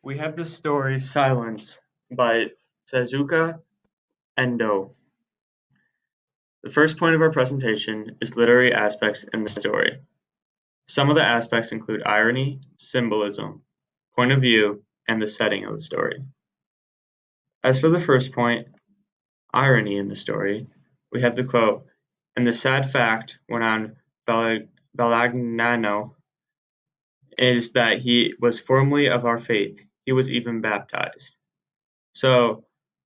We have the story Silence by Suzuka Endo. The first point of our presentation is literary aspects in the story. Some of the aspects include irony, symbolism, point of view, and the setting of the story. As for the first point, irony in the story, we have the quote, "And the sad fact," went on Balagnano, "is that he was formerly of our faith. He was even baptized." So,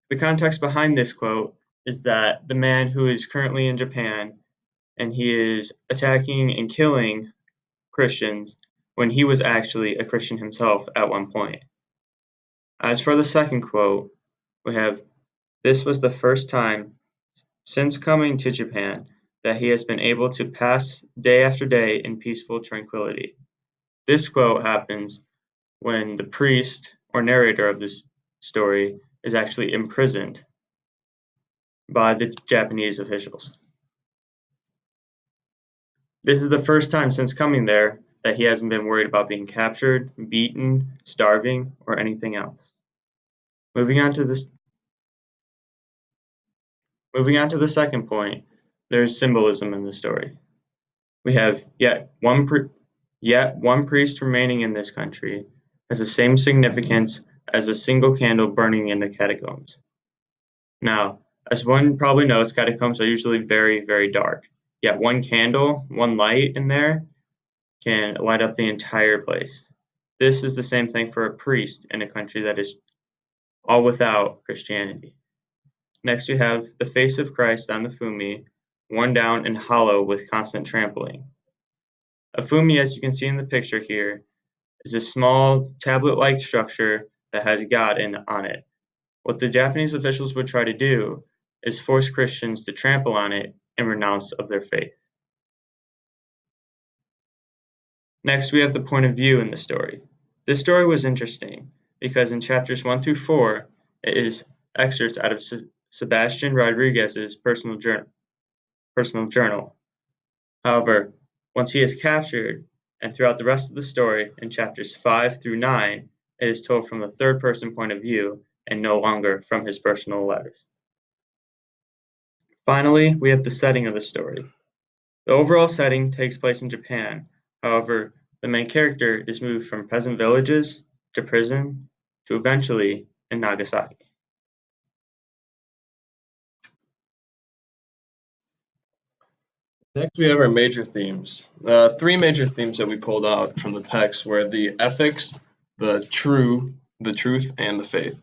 the context behind this quote is that the man who is currently in Japan and he is attacking and killing Christians when he was actually a Christian himself at one point. As for the second quote, we have, "This was the first time since coming to Japan that he has been able to pass day after day in peaceful tranquility." This quote happens when the priest or narrator of this story is actually imprisoned by the Japanese officials. This is the first time since coming there that he hasn't been worried about being captured, beaten, starving, or anything else. Moving on to the second point, there is symbolism in the story. We have yet one priest remaining in this country has the same significance as a single candle burning in the catacombs. Now, as one probably knows, catacombs are usually very, very dark. Yet one candle, one light in there, can light up the entire place. This is the same thing for a priest in a country that is all without Christianity. Next, we have the face of Christ on the fumi, worn down and hollow with constant trampling. A fumi, as you can see in the picture here, is a small tablet-like structure that has God on it. What the Japanese officials would try to do is force Christians to trample on it and renounce of their faith. Next, we have the point of view in the story. This story was interesting because in chapters 1 through 4, it is excerpts out of Sebastian Rodriguez's personal journal. However, once he is captured, and throughout the rest of the story, in chapters 5 through 9, it is told from the third-person point of view and no longer from his personal letters. Finally, we have the setting of the story. The overall setting takes place in Japan. However, the main character is moved from peasant villages to prison to eventually in Nagasaki. Next, we have our major themes. Three major themes that we pulled out from the text were the ethics, the truth, and the faith.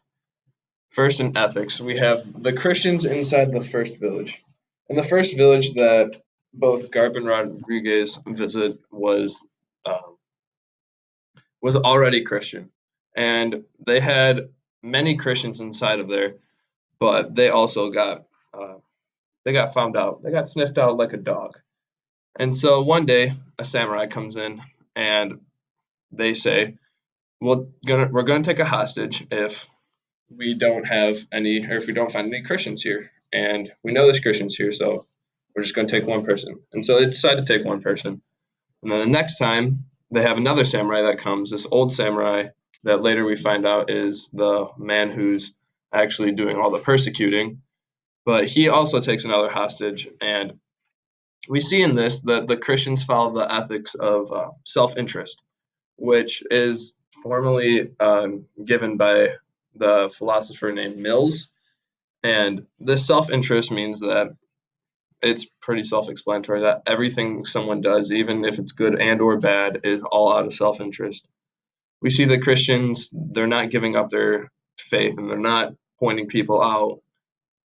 First, in ethics, we have the Christians inside the first village. In the first village that both Garb and Rodriguez visit was already Christian, and they had many Christians inside of there, but they also got found out. They got sniffed out like a dog. And so one day, a samurai comes in, and they say, we're gonna take a hostage if we don't have any, or if we don't find any Christians here. And we know there's Christians here, so we're just gonna take one person. And so they decide to take one person. And then the next time, they have another samurai that comes, this old samurai that later we find out is the man who's actually doing all the persecuting. But he also takes another hostage, and we see in this that the Christians follow the ethics of self-interest, which is formally given by the philosopher named Mills. And this self-interest means that it's pretty self-explanatory that everything someone does, even if it's good and or bad, is all out of self-interest. We see that Christians, they're not giving up their faith, and they're not pointing people out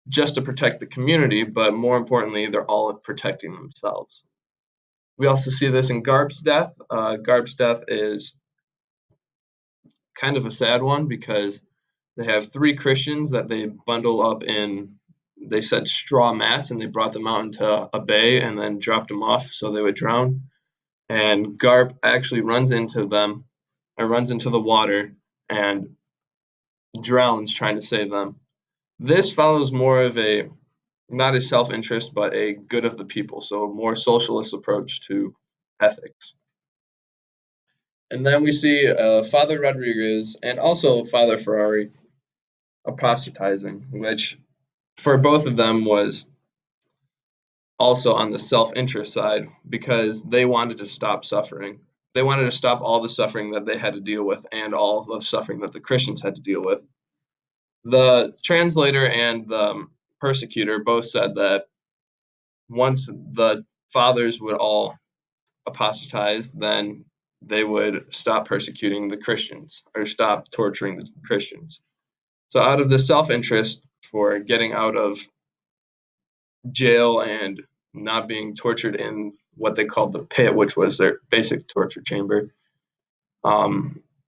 just to protect the community, but more importantly, they're all protecting themselves. We also see this in Garb's death. Garb's death is kind of a sad one because they have three Christians that they bundle up in, they set straw mats and they brought them out into a bay and then dropped them off so they would drown. And Garb actually runs into the water and drowns trying to save them. This follows more of a, not a self-interest, but a good of the people, so a more socialist approach to ethics. And then we see Father Rodriguez and also Father Ferrari apostatizing, which for both of them was also on the self-interest side because they wanted to stop suffering. They wanted to stop all the suffering that they had to deal with and all the suffering that the Christians had to deal with. The translator and the persecutor both said that once the fathers would all apostatize, then they would stop persecuting the Christians or stop torturing the Christians. So, out of the self interest for getting out of jail and not being tortured in what they called the pit, which was their basic torture chamber,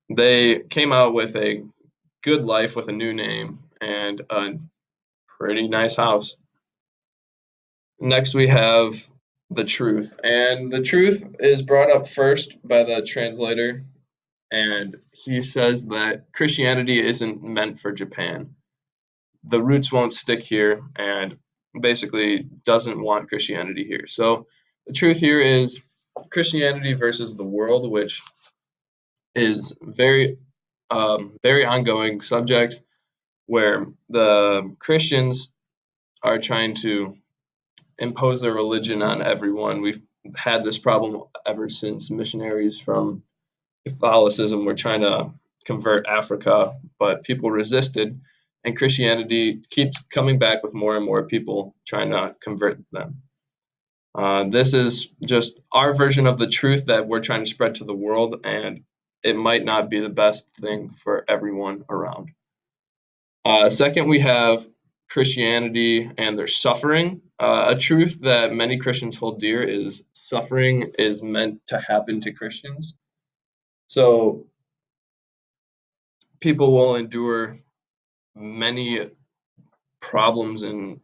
they came out with a good life with a new name and a pretty nice house. Next, we have the truth. And the truth is brought up first by the translator. And he says that Christianity isn't meant for Japan. The roots won't stick here and basically doesn't want Christianity here. So the truth here is Christianity versus the world, which is very ongoing subject where the Christians are trying to impose their religion on everyone. We've had this problem ever since missionaries from Catholicism were trying to convert Africa, but people resisted, and Christianity keeps coming back with more and more people trying to convert them. This is just our version of the truth that we're trying to spread to the world, and it might not be the best thing for everyone around. Second, we have Christianity and their suffering. A truth that many Christians hold dear is suffering is meant to happen to Christians. So people will endure many problems and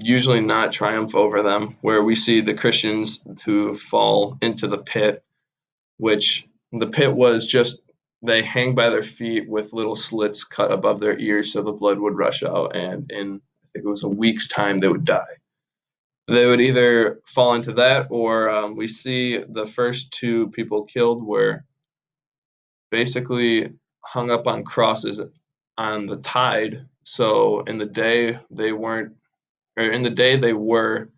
usually not triumph over them, where we see the Christians who fall into the pit, which the pit was just they hang by their feet with little slits cut above their ears so the blood would rush out, and in I think it was a week's time they would die. They would either fall into that, or we see the first two people killed were basically hung up on crosses on the tide. So in the day they weren't, or in the day they were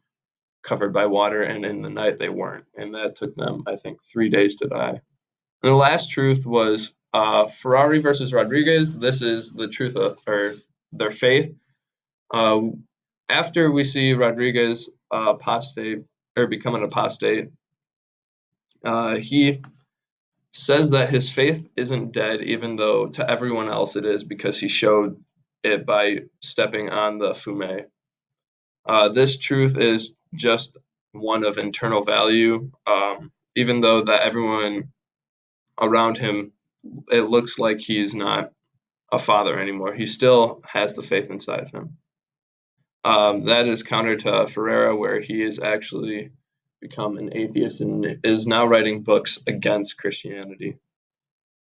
covered by water, and in the night they weren't. And that took them, I think, 3 days to die. And the last truth was Ferrari versus Rodriguez. This is the truth of or their faith. Uh, After we see Rodriguez apostate or become an apostate, he says that his faith isn't dead, even though to everyone else it is, because he showed it by stepping on the fume. This truth is just one of internal value, even though that everyone around him, it looks like he's not a father anymore. He still has the faith inside of him. That is counter to Ferreira, where he has actually become an atheist and is now writing books against Christianity.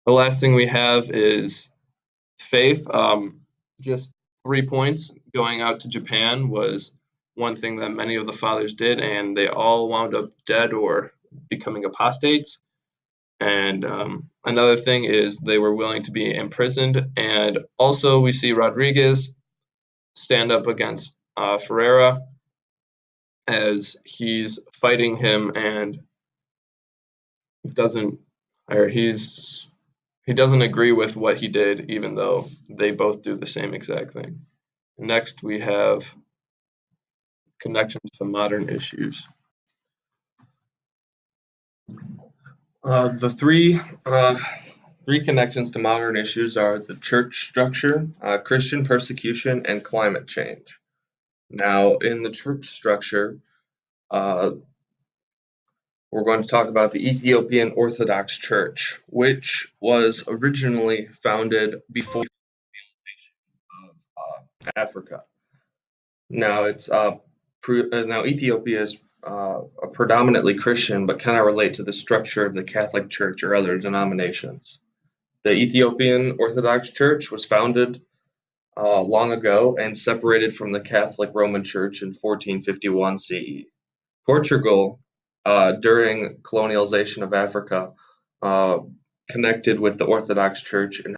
The last thing we have is faith. Just 3 points. Going out to Japan was one thing that many of the fathers did, and they all wound up dead or becoming apostates. And another thing is they were willing to be imprisoned. And also we see Rodriguez stand up against Ferreira as he's fighting him and doesn't, or he doesn't agree with what he did, even though they both do the same exact thing. Next, we have connections to modern issues. The three connections to modern issues are the church structure, Christian persecution, and climate change. Now, in the church structure, we're going to talk about the Ethiopian Orthodox Church, which was originally founded before the of Africa. Now, now Ethiopia is predominantly Christian, but cannot relate to the structure of the Catholic Church or other denominations. The Ethiopian Orthodox Church was founded long ago and separated from the Catholic Roman Church in 1451 CE. Portugal, during colonialization of Africa, connected with the Orthodox Church and